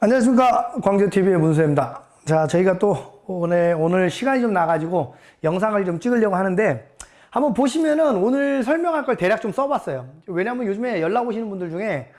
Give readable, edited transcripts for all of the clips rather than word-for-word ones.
안녕하십니까, 광주TV의 문수입니다. 자, 저희가 또 오늘 시간이 좀 나가지고 영상을 좀 찍으려고 하는데, 한번 보시면은 오늘 설명할 걸 대략 좀 써봤어요. 왜냐면 요즘에 연락 오시는 분들 중에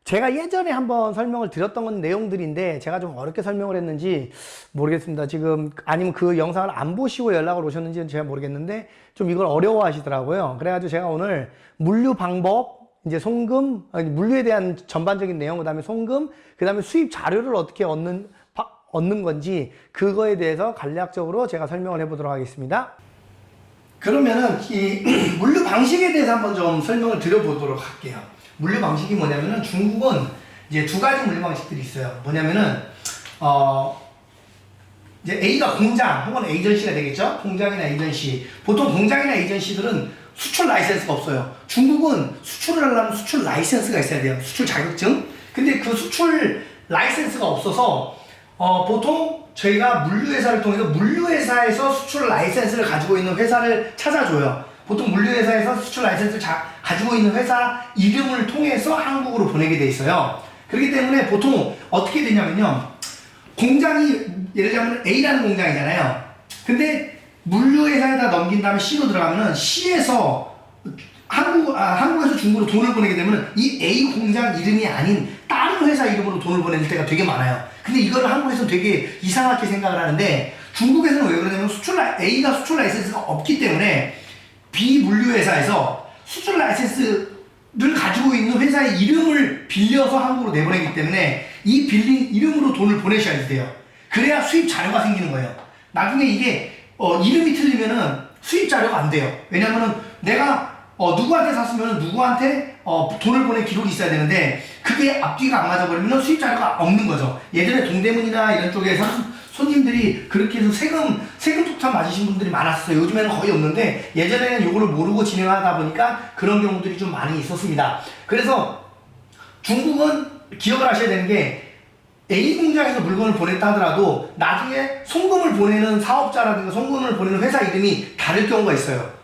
제가 예전에 한번 설명을 드렸던 내용들인데 제가 좀 어렵게 설명을 했는지 모르겠습니다. 지금 아니면 그 영상을 안 보시고 연락을 오셨는지는 제가 모르겠는데 좀 이걸 어려워 하시더라고요. 그래가지고 제가 오늘 물류 방법, 이제 송금, 물류에 대한 전반적인 내용, 그 다음에 송금, 그 다음에 수입 자료를 어떻게 얻는 건지 그거에 대해서 간략적으로 제가 설명을 해보도록 하겠습니다. 그러면은 이 물류 방식에 대해서 한번 좀 설명을 드려보도록 할게요. 물류 방식이 뭐냐면은 중국은 이제 두 가지 물류 방식들이 있어요. 뭐냐면은 이제 A가 공장 혹은 에이전시가 되겠죠. 공장이나 에이전시. 보통 공장이나 에이전시들은 수출 라이센스가 없어요. 중국은 수출을 하려면 수출 라이센스가 있어야 돼요. 수출 자격증. 근데 그 수출 라이센스가 없어서 보통 저희가 물류회사를 통해서 물류회사에서 수출 라이센스를 가지고 있는 회사를 찾아줘요. 보통 물류회사에서 수출 라이센스를 가지고 있는 회사 이름을 통해서 한국으로 보내게 돼 있어요. 그렇기 때문에 보통 어떻게 되냐면요. 공장이 예를 들자면 A라는 공장이잖아요. 근데 물류회사에다 넘긴 다음에 C로 들어가면은 C에서 한국에서 중국으로 돈을 보내게 되면 이 A 공장 이름이 아닌 다른 회사 이름으로 돈을 보낼 때가 되게 많아요. 근데 이거를 한국에서는 되게 이상하게 생각을 하는데 중국에서는 왜 그러냐면 A가 수출 라이센스가 없기 때문에 B 물류회사에서 수출 라이센스를 가지고 있는 회사의 이름을 빌려서 한국으로 내보내기 때문에 이 빌린 이름으로 돈을 보내셔야 돼요. 그래야 수입 자료가 생기는 거예요. 나중에 이게 이름이 틀리면은 수입 자료가 안 돼요. 왜냐면은 내가 누구한테 샀으면 누구한테 돈을 보낸 기록이 있어야 되는데 그게 앞뒤가 안 맞아버리면 수입 자료가 없는 거죠. 예전에 동대문이나 이런 쪽에서 손님들이 그렇게 해서 세금 폭탄 맞으신 분들이 많았어요. 요즘에는 거의 없는데 예전에는 이거를 모르고 진행하다 보니까 그런 경우들이 좀 많이 있었습니다. 그래서 중국은 기억을 하셔야 되는 게 A 공장에서 물건을 보냈다 하더라도 나중에 송금을 보내는 사업자라든가 송금을 보내는 회사 이름이 다를 경우가 있어요.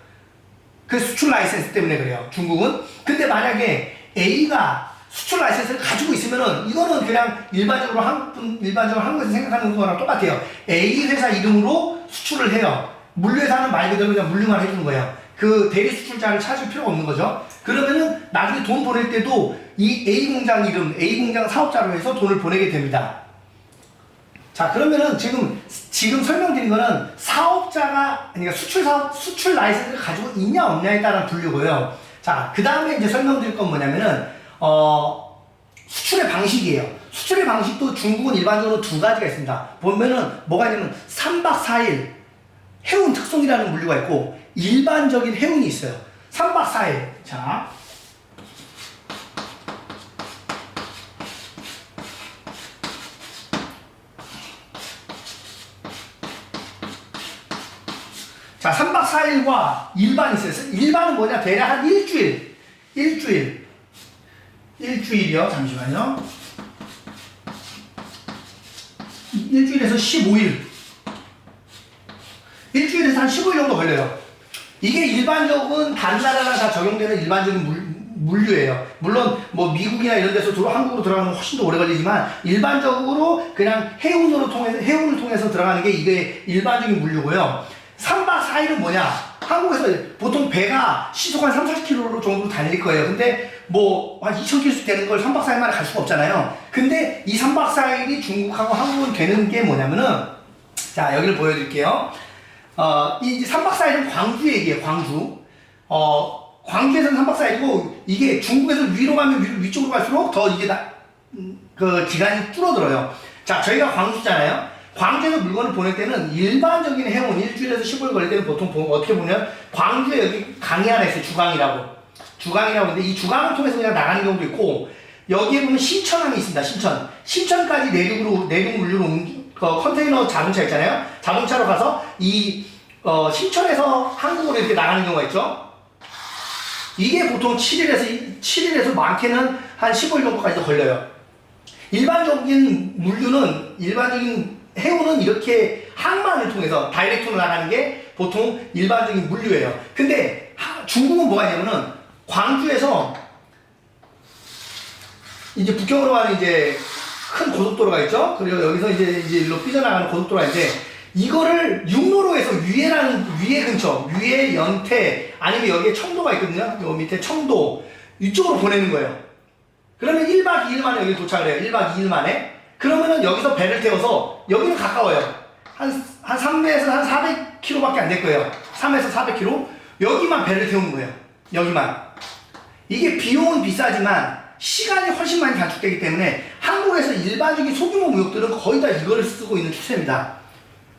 그 수출 라이센스 때문에 그래요. 중국은. 근데 만약에 A가 수출 라이센스를 가지고 있으면은 이거는 그냥 일반적으로 한국에서 생각하는 거랑 똑같아요. A 회사 이름으로 수출을 해요. 물류회사는 말 그대로 그냥 물류만 해주는 거예요. 그 대리 수출자를 찾을 필요가 없는 거죠. 그러면은 나중에 돈 보낼 때도 이 A 공장 이름, A 공장 사업자로 해서 돈을 보내게 됩니다. 자, 그러면은 지금 설명드린 거는 사업자가, 그러니까 수출 라이센스를 가지고 있냐 없냐에 따른 분류고요. 자, 그 다음에 이제 설명드릴 건 뭐냐면은, 수출의 방식이에요. 수출의 방식도 중국은 일반적으로 두 가지가 있습니다. 보면은 뭐가 있냐면 3박 4일 해운 특송이라는 물류가 있고 일반적인 해운이 있어요. 3박 4일. 자, 자, 3박 4일과 일반이 있어요. 일반은 뭐냐? 대략 한 일주일이요. 잠시만요. 일주일에서 15일. 일주일에서 한 15일 정도 걸려요. 이게 일반적인 다른 나라랑 다 적용되는 일반적인 물류예요. 물론 뭐 미국이나 이런 데서 한국으로 들어가는 건 훨씬 더 오래 걸리지만 일반적으로 그냥 해운을 통해서 들어가는 게 이게 일반적인 물류고요. 3박 4일은 뭐냐? 한국에서 보통 배가 시속 한 30-40km 정도 달릴 거예요. 근데 뭐 한 2000km 되는 걸 3박 4일 만에 갈 수가 없잖아요. 근데 이 3박 4일이 중국하고 한국은 되는 게 뭐냐면은, 자, 여기를 보여드릴게요. 이 3박 4일은 광주 얘기예요. 광주에서는 3박 4일이고 이게 중국에서 위로 가면 위쪽으로 갈수록 더 이게 그 기간이 줄어들어요. 자, 저희가 광주잖아요. 광주에서 물건을 보낼 때는 일반적인 해운 일주일에서 15일 걸릴 때는 보통 어떻게 보면 광주에 여기 강이 하나 있어요. 주강이라고 하는데 이 주강을 통해서 그냥 나가는 경우도 있고 여기에 보면 신천항이 있습니다. 신천까지 내륙 물류로 컨테이너 자동차 있잖아요. 자동차로 가서 이 신천에서 한국으로 이렇게 나가는 경우가 있죠. 이게 보통 7일에서 많게는 한 15일 정도까지 걸려요. 일반적인 해운은 이렇게 항만을 통해서 다이렉트로 나가는 게 보통 일반적인 물류예요. 근데 중국은 뭐가 있냐면은 광주에서 이제 북경으로 가는 이제 큰 고속도로가 있죠. 그리고 여기서 이제 일로 삐져나가는 고속도로가 있는데 이거를 육로로에서 위에 근처, 위에 연태 아니면 여기에 청도가 있거든요. 요 밑에 청도 이쪽으로 보내는 거예요. 그러면 1박 2일 만에 여기 도착을 해요. 1박 2일 만에. 그러면은 여기서 배를 태워서 여기는 가까워요. 한 300에서 한 400km밖에 안 될 거예요. 3에서 400km. 여기만 배를 태우는 거예요. 여기만. 이게 비용은 비싸지만 시간이 훨씬 많이 단축되기 때문에 한국에서 일반적인 소규모 무역들은 거의 다 이거를 쓰고 있는 추세입니다.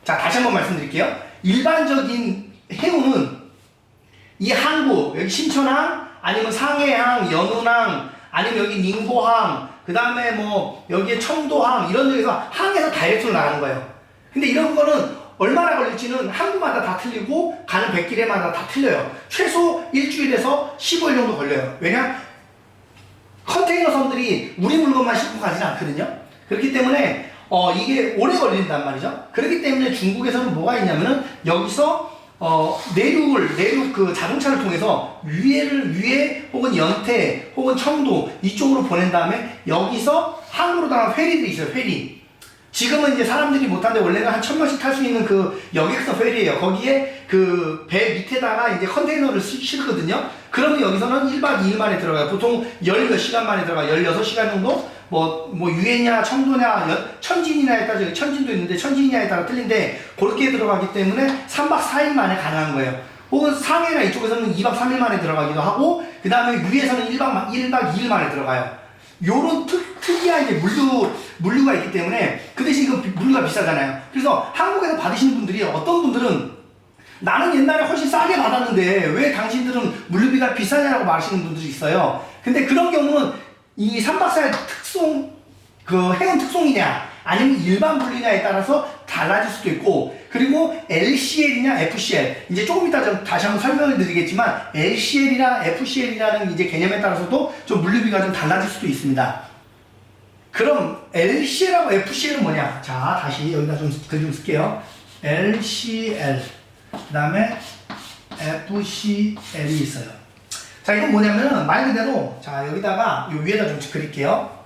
자, 다시 한번 말씀드릴게요. 일반적인 해운은 이 항구, 여기 신천항, 아니면 상해항, 연운항, 아니면 여기 닝보항, 그 다음에 뭐 여기에 청도항 이런 데에서 항에서 다이렉트로 나가는 거예요. 근데 이런 거는 얼마나 걸릴지는 항구마다 다 틀리고 가는 백길에마다 다 틀려요. 최소 일주일에서 15일 정도 걸려요. 왜냐? 컨테이너 선들이 우리 물건만 싣고 가지는 않거든요. 그렇기 때문에 이게 오래 걸린단 말이죠. 그렇기 때문에 중국에서는 뭐가 있냐면은 여기서 내륙 그 자동차를 통해서 위에 혹은 연태 혹은 청도 이쪽으로 보낸 다음에 여기서 항구로 나간 페리들이 있어요. 페리. 지금은 이제 사람들이 못 타는데 원래는 한 1000명씩 탈 수 있는 그 여객선 페리예요. 거기에 그 배 밑에다가 이제 컨테이너를 실거든요. 그러면 여기서는 1박 2일 만에 들어가요. 보통 10몇 시간 만에 들어가요. 16시간 정도? 뭐 유해냐, 청도냐, 천진이냐에 따라, 천진도 있는데 천진이냐에 따라 틀린데, 그렇게 들어가기 때문에 3박 4일 만에 가능한 거예요. 혹은 상해나 이쪽에서는 2박 3일 만에 들어가기도 하고, 그 다음에 위에서는 1박 2일 만에 들어가요. 요런 특이한 이제 물류가 있기 때문에, 그 대신 그 물류가 비싸잖아요. 그래서 한국에서 받으시는 분들이 어떤 분들은 나는 옛날에 훨씬 싸게 받았는데 왜 당신들은 물류비가 비싸냐고 말하시는 분들이 있어요. 근데 그런 경우는 이 3박 4일 그 해운 특송이냐 아니면 일반 물류냐에 따라서 달라질 수도 있고, 그리고 LCL이냐 FCL, 이제 조금 이따 좀 다시 한번 설명을 드리겠지만 LCL이나 FCL이라는 이제 개념에 따라서도 좀 물류비가 좀 달라질 수도 있습니다. 그럼 LCL하고 FCL은 뭐냐? 자, 다시 여기다 글 좀 쓸게요. LCL 그 다음에 FCL이 있어요. 자, 이건 뭐냐면은 말 그대로, 자, 여기다가 요 위에다 좀 그릴게요.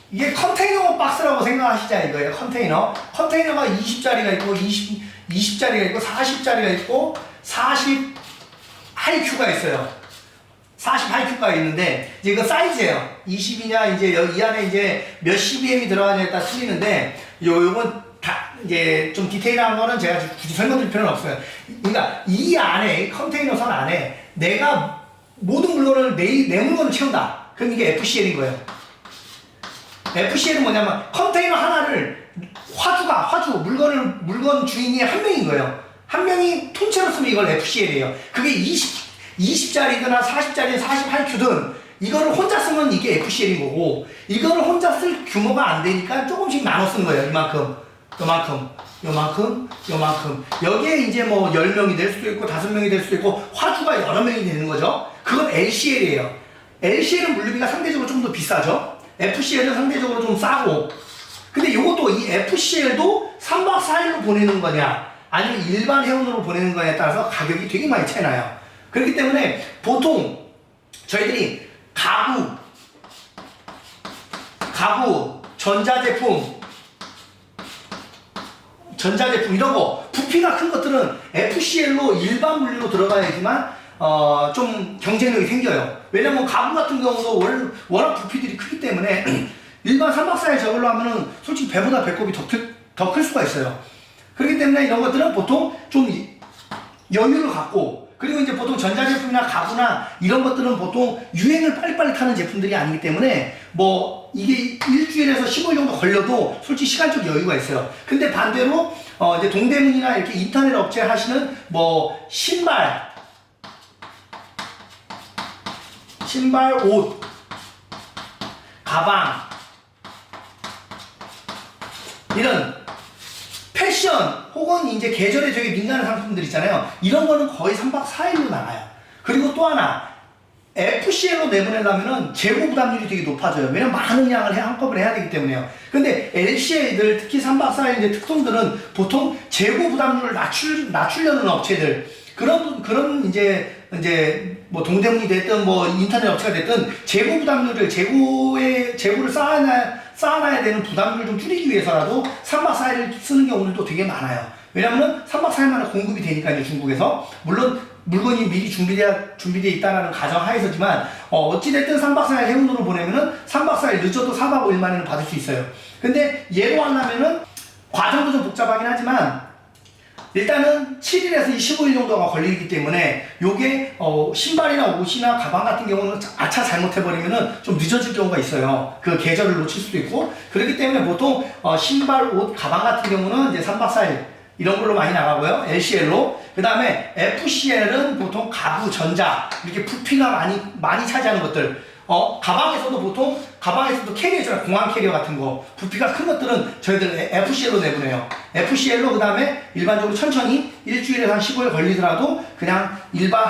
이게 컨테이너 박스라고 생각하시자 이거예요. 컨테이너가 20짜리가 있고 20짜리가 있고 40짜리가 있고 40 하이큐가 있어요. 40 하이큐가 있는데 이제 이거 사이즈예요. 20이냐 이제 이 안에 이제 몇 CBM이 들어가냐에 따라 틀리는데 요건 다 이제 좀 디테일한 거는 제가 굳이 설명드릴 필요는 없어요. 그러니까 이 안에 컨테이너 선 안에 내가 모든 물건을 내 물건을 채운다. 그럼 이게 FCL인 거예요. FCL은 뭐냐면 컨테이너 하나를 화주 물건 주인이 한 명인 거예요. 한 명이 통째로 쓰면 이걸 FCL이에요. 그게 20짜리든 40짜리든 48큐든 이거를 혼자 쓰면 이게 FCL인 거고, 이거를 혼자 쓸 규모가 안 되니까 조금씩 나눠 쓰는 거예요. 요만큼. 여기에 이제 뭐 10명이 될 수도 있고 5명이 될 수도 있고 화주가 여러 명이 되는 거죠. 그건 LCL이에요. LCL은 물류비가 상대적으로 좀 더 비싸죠. FCL은 상대적으로 좀 싸고. 근데 이것도 이 FCL도 3박 4일로 보내는 거냐 아니면 일반 해운으로 보내는 거냐에 따라서 가격이 되게 많이 차이 나요. 그렇기 때문에 보통 저희들이 가구, 전자제품 이런 거 부피가 큰 것들은 FCL로 일반 물류로 들어가야지만 좀 경쟁력이 생겨요. 왜냐면 가구 같은 경우도 워낙 부피들이 크기 때문에 일반 3박 4일 저걸로 하면은 솔직히 배보다 배꼽이 더 클 수가 있어요. 그렇기 때문에 이런 것들은 보통 좀 여유를 갖고, 그리고 이제 보통 전자제품이나 가구나 이런 것들은 보통 유행을 빨리빨리 타는 제품들이 아니기 때문에 뭐 이게 일주일에서 15일 정도 걸려도 솔직히 시간적 여유가 있어요. 근데 반대로 이제 동대문이나 이렇게 인터넷 업체 하시는 뭐 신발, 옷, 가방, 이런 패션 혹은 이제 계절에 되게 민감한 상품들 있잖아요. 이런 거는 거의 3박 4일로 나가요. 그리고 또 하나, FCL로 내보내려면은 재고 부담률이 되게 높아져요. 왜냐면 많은 양을 한꺼번에 해야 되기 때문에요. 근데 LCL들, 특히 3박 4일 이제 특송들은 보통 재고 부담률을 낮추려는 업체들, 그런 이제 뭐 동대문이 됐든 뭐 인터넷 업체가 됐든 재고 부담률을 재고를 쌓아놔야 되는 부담률을 좀 줄이기 위해서라도 3박 4일을 쓰는 경우들도 되게 많아요. 왜냐면은 3박 4일 만에 공급이 되니까요, 중국에서. 물론 물건이 미리 준비되어 있다는 가정하에서지만 어찌됐든 3박 4일 해운으로 보내면은 3박 4일 늦어도 4박 5일 만에는 받을 수 있어요. 근데 예로 하려면은 과정도 좀 복잡하긴 하지만 일단은 7일에서 15일 정도가 걸리기 때문에 요게 신발이나 옷이나 가방 같은 경우는 아차 잘못해버리면은 좀 늦어질 경우가 있어요. 그 계절을 놓칠 수도 있고. 그렇기 때문에 보통 신발, 옷, 가방 같은 경우는 이제 3박 4일 이런 걸로 많이 나가고요. LCL로. 그 다음에 FCL은 보통 가구, 전자 이렇게 부피가 많이 차지하는 것들. 가방에서도 캐리어 있잖아요. 공항 캐리어 같은 거. 부피가 큰 것들은 저희들 FCL로 내보내요. FCL로 그 다음에 일반적으로 천천히 일주일에서 한 15일 걸리더라도 그냥 일반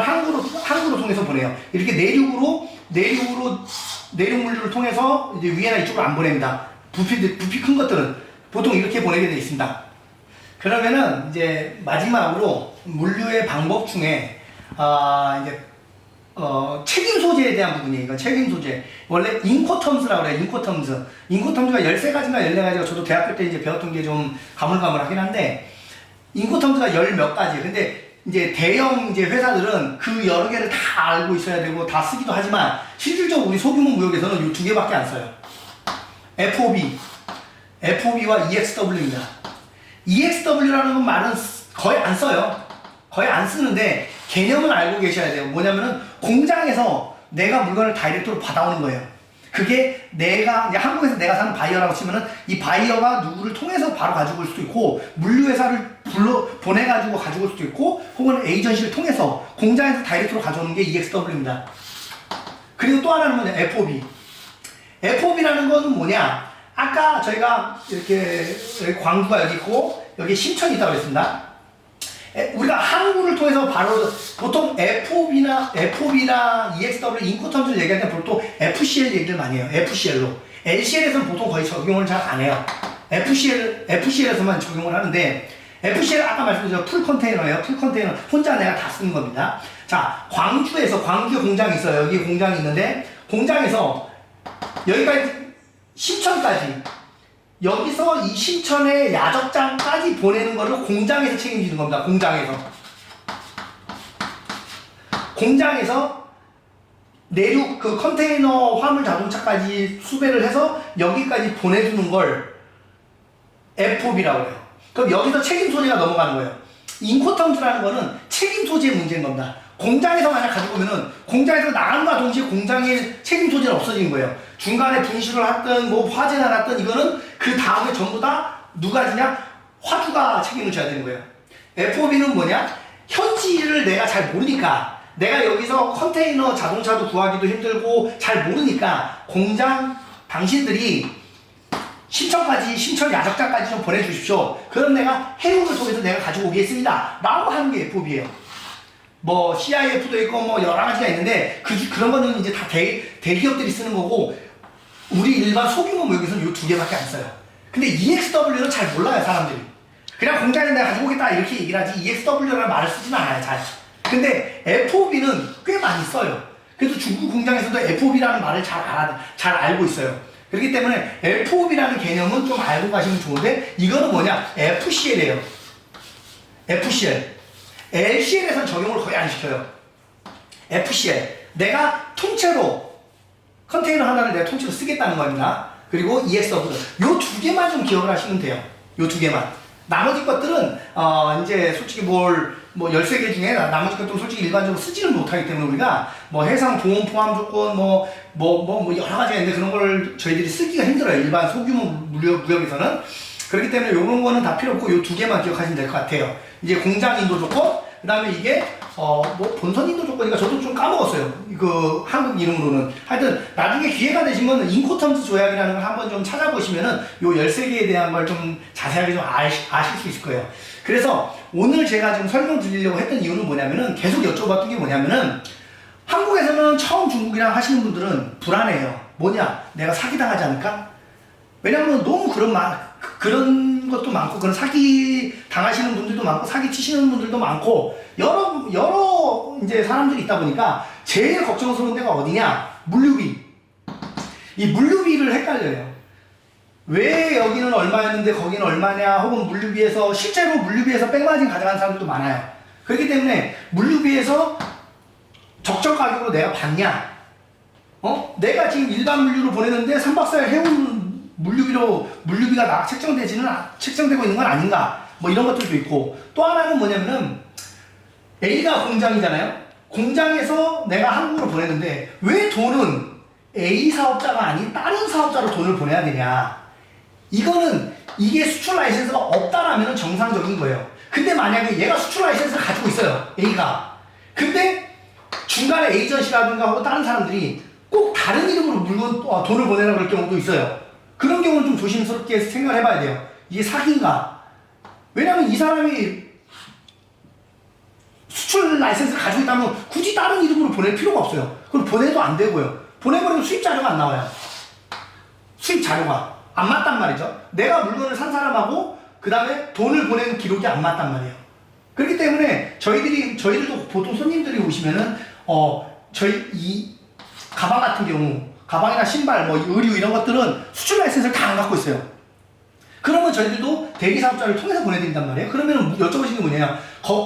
항구로 통해서 보내요. 이렇게 내륙 물류를 통해서 이제 위에나 이쪽으로 안 보냅니다. 부피 큰 것들은 보통 이렇게 보내게 되어 있습니다. 그러면은 이제 마지막으로 물류의 방법 중에 이제 책임 소재에 대한 부분이에요. 이건 책임 소재. 원래 인코텀스라고 그래요. 인코텀스가 13가지인가 14가지가 저도 대학교 때 이제 배웠던 게 좀 가물가물하긴 한데, 인코텀스가 10몇 가지. 근데 이제 대형 이제 회사들은 그 여러 개를 다 알고 있어야 되고 다 쓰기도 하지만, 실질적으로 우리 소규모 무역에서는 이 두 개밖에 안 써요. FOB와 EXW입니다. EXW라는 말은 거의 안 써요. 거의 안 쓰는데, 개념을 알고 계셔야 돼요. 뭐냐면은 공장에서 내가 물건을 다이렉트로 받아오는 거예요. 그게 이제 한국에서 내가 사는 바이어라고 치면은 이 바이어가 누구를 통해서 바로 가지고 올 수도 있고, 물류회사를 보내가지고 가지고 올 수도 있고, 혹은 에이전시를 통해서 공장에서 다이렉트로 가져오는 게 EXW입니다. 그리고 또 하나는 뭐냐, FOB라는 거는 뭐냐, 아까 저희가 이렇게 광주가 여기 있고 여기 신천이 있다고 했습니다. 우리가 항구를 통해서 바로 보통 FOB나 EXW 인코텀스를 얘기할 때 보통 FCL 얘기를 많이 해요. FCL로. LCL에서는 보통 거의 적용을 잘 안 해요. FCL에서만 적용을 하는데, FCL 아까 말씀드린 풀 컨테이너예요. 풀 컨테이너 혼자 내가 다 쓰는 겁니다. 자, 광주에 공장이 있어요. 여기 공장이 있는데, 공장에서 여기까지 신천까지, 여기서 이 신천의 야적장까지 보내는 거를 공장에서 책임지는 겁니다. 공장에서 내륙 그 컨테이너 화물 자동차까지 수배를 해서 여기까지 보내주는 걸 FOB라고 해요. 그럼 여기서 책임 소재가 넘어가는 거예요. 인코텀스라는 거는 책임 소재의 문제인 겁니다. 공장에서 만약 가지고 오면은 공장에서 나간과 동시에 공장의 책임 소재는 없어지는 거예요. 중간에 분실을 하든 뭐 화재가 났든 이거는 그 다음에 전부 다 누가 지냐? 화주가 책임을 져야 되는 거예요. FOB는 뭐냐? 현지를 내가 잘 모르니까, 내가 여기서 컨테이너 자동차도 구하기도 힘들고 잘 모르니까 공장 당신들이 신천 야적장까지 좀 보내주십시오. 그럼 내가 해운을 통해서 내가 가지고 오겠습니다 라고 하는 게 FOB예요. 뭐 CIF도 있고 뭐 여러 가지가 있는데 그런 거는 이제 다 대기업들이 쓰는 거고, 우리 일반 소규모 무역에서는 이 두 개밖에 안 써요. 근데 EXW는 잘 몰라요, 사람들이. 그냥 공장에 내가 가지고 오겠다 이렇게 얘기를 하지 EXW라는 말을 쓰지는 않아요, 잘. 근데 FOB는 꽤 많이 써요. 그래서 중국 공장에서도 FOB라는 말을 잘 알고 있어요. 그렇기 때문에 FOB라는 개념은 좀 알고 가시면 좋은데, 이거는 뭐냐? FCL이에요. FCL. LCL에서는 적용을 거의 안 시켜요. FCL. 내가 통째로 컨테이너 하나를 내가 통째로 쓰겠다는 겁니다. 그리고 EXW. 요 두 개만 좀 기억을 하시면 돼요. 요 두 개만. 나머지 것들은 이제 솔직히 뭐 13개 중에 나머지 것들은 솔직히 일반적으로 쓰지는 못하기 때문에 우리가 뭐 해상 보험 포함 조건 뭐 여러 가지가 있는데 그런 걸 저희들이 쓰기가 힘들어요. 일반 소규모 무역에서는. 그렇기 때문에 요런 거는 다 필요 없고 요 두 개만 기억하시면 될 것 같아요. 이제 공장 인도 조건, 그 다음에 이게 본선 인도 조건이니까 저도 좀 까먹었어요. 그 한국 이름으로는. 하여튼 나중에 기회가 되시면 인코텀스 조약이라는 걸 한번 좀 찾아보시면은 요 13개에 대한 걸 좀 자세하게 좀 아실 수 있을 거예요. 그래서 오늘 제가 지금 설명드리려고 했던 이유는 뭐냐면은, 계속 여쭤봤던 게 뭐냐면은, 한국에서는 처음 중국이랑 하시는 분들은 불안해요. 뭐냐? 내가 사기당하지 않을까? 왜냐면 너무 그런 것도 많고, 그런 사기 당하시는 분들도 많고, 사기 치시는 분들도 많고, 여러 이제 사람들이 있다 보니까 제일 걱정스러운 데가 어디냐? 물류비. 이 물류비를 헷갈려요. 왜 여기는 얼마였는데 거기는 얼마냐, 혹은 물류비에서 실제로 물류비에서 백마진 가져가는 사람들도 많아요. 그렇기 때문에 물류비에서 적정 가격으로 내가 받냐, 내가 지금 일반 물류로 보내는데 3박 4일 해운 물류비가 책정되고 있는 건 아닌가, 뭐 이런 것들도 있고, 또 하나는 뭐냐면은 A가 공장이잖아요. 공장에서 내가 한국으로 보냈는데 왜 돈은 A 사업자가 아닌 다른 사업자로 돈을 보내야 되냐. 이게 수출 라이센스가 없다라면 정상적인 거예요. 근데 만약에 얘가 수출 라이센스를 가지고 있어요, A가. 근데 중간에 에이전시라든가 하고 다른 사람들이 꼭 다른 이름으로 돈을 보내라고 할 경우도 있어요. 그런 경우는 좀 조심스럽게 생각을 해봐야 돼요. 이게 사기인가? 왜냐면 이 사람이 수출 라이센스를 가지고 있다면 굳이 다른 이름으로 보낼 필요가 없어요. 그럼 보내도 안 되고요. 보내버리면 수입 자료가 안 나와요. 수입 자료가 안 맞단 말이죠. 내가 물건을 산 사람하고 그 다음에 돈을 보낸 기록이 안 맞단 말이에요. 그렇기 때문에 저희들도 보통 손님들이 오시면은 저희 이 가방 같은 경우, 가방이나 신발, 뭐 의류 이런 것들은 수출 라이센스를 다 안 갖고 있어요. 그러면 저희들도 대리사업자를 통해서 보내드린단 말이에요. 그러면 여쭤보시는 게 뭐냐,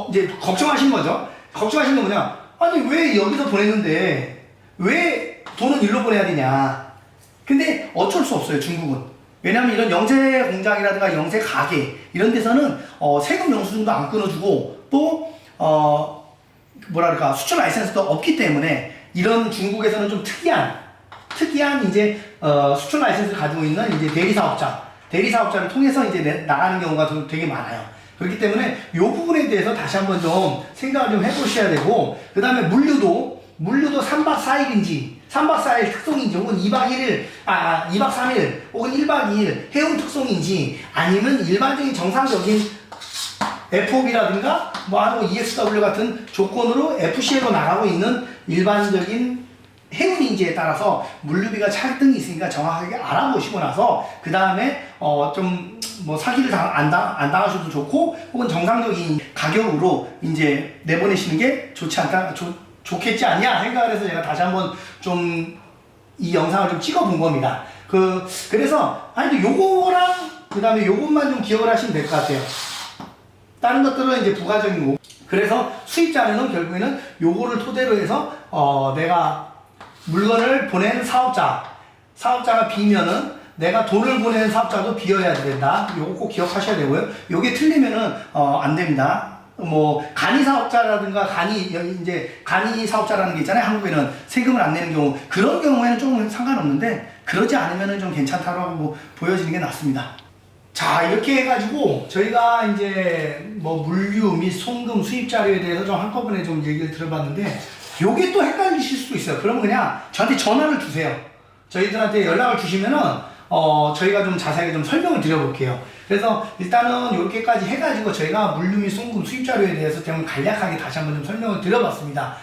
이제 걱정하신 거죠. 걱정하신 게 뭐냐, 아니 왜 여기서 보냈는데 왜 돈은 일로 보내야 되냐. 근데 어쩔 수 없어요, 중국은. 왜냐면 이런 영세 공장이라든가 영세 가게 이런 데서는 세금 영수증도 안 끊어주고, 또 뭐랄까 수출 라이센스도 없기 때문에 이런 중국에서는 좀 특이한 이제 수출 라이센스를 가지고 있는 이제 대리사업자를 통해서 이제 나가는 경우가 되게 많아요. 그렇기 때문에 이 부분에 대해서 다시 한번 좀 생각을 좀 해보셔야 되고, 그 다음에 물류도 3박 4일인지 3박 4일 특송인지, 혹은 2박 3일 혹은 1박 2일 해운 특송인지, 아니면 일반적인 정상적인 FOB라든가 뭐 EXW 같은 조건으로 FCA로 나가고 있는 일반적인 해운인지에 따라서 물류비가 차등이 있으니까 정확하게 알아보시고 나서 그 다음에 좀 뭐 사기를 안 당하셔도 좋고, 혹은 정상적인 가격으로 이제 내보내시는 게 좋겠지 않냐 생각을 해서 제가 다시 한번 좀 이 영상을 좀 찍어 본 겁니다. 그래서 요거랑 그 다음에 요것만 좀 기억을 하시면 될 것 같아요. 다른 것들은 이제 부가적인 거. 그래서 수입자료는 결국에는 요거를 토대로 해서 내가 물건을 보낸 사업자가 비면은 내가 돈을 보내는 사업자도 비어야 된다. 요거 꼭 기억하셔야 되고요. 요게 틀리면은 안 됩니다. 뭐 간이 사업자라든가 간이 사업자라는 게 있잖아요. 한국에는 세금을 안 내는 경우, 그런 경우에는 조금 상관없는데 그러지 않으면은 좀 괜찮다라고 보여지는 게 낫습니다. 자, 이렇게 해가지고 저희가 이제 뭐 물류 및 송금 수입 자료에 대해서 좀 한꺼번에 좀 얘기를 들어봤는데, 요게 또 헷갈리실 수도 있어요. 그러면 그냥 저한테 전화를 주세요. 저희들한테 연락을 주시면은 저희가 좀 자세하게 좀 설명을 드려볼게요. 그래서 일단은 이렇게까지 해가지고 저희가 물류 및 송금 수입 자료에 대해서 좀 간략하게 다시 한번 좀 설명을 드려봤습니다.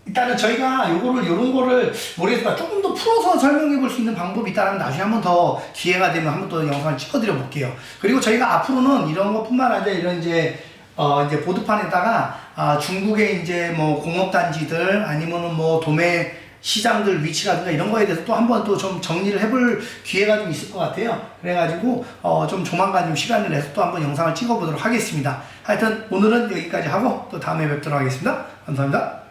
일단은 저희가 요런 거를 모르겠다, 조금 더 풀어서 설명해 볼 수 있는 방법이 있다면 나중에 한번 더 기회가 되면 한번 더 영상을 찍어 드려 볼게요. 그리고 저희가 앞으로는 이런 것뿐만 아니라 이런 이제 보드판에다가 중국의 이제 뭐 공업단지들, 아니면은 뭐 도매 시장들 위치라든가 이런 거에 대해서 또 한번 또 좀 정리를 해볼 기회가 좀 있을 것 같아요. 그래가지고 좀 조만간 좀 시간을 내서 또 한번 영상을 찍어 보도록 하겠습니다. 하여튼 오늘은 여기까지 하고 또 다음에 뵙도록 하겠습니다. 감사합니다.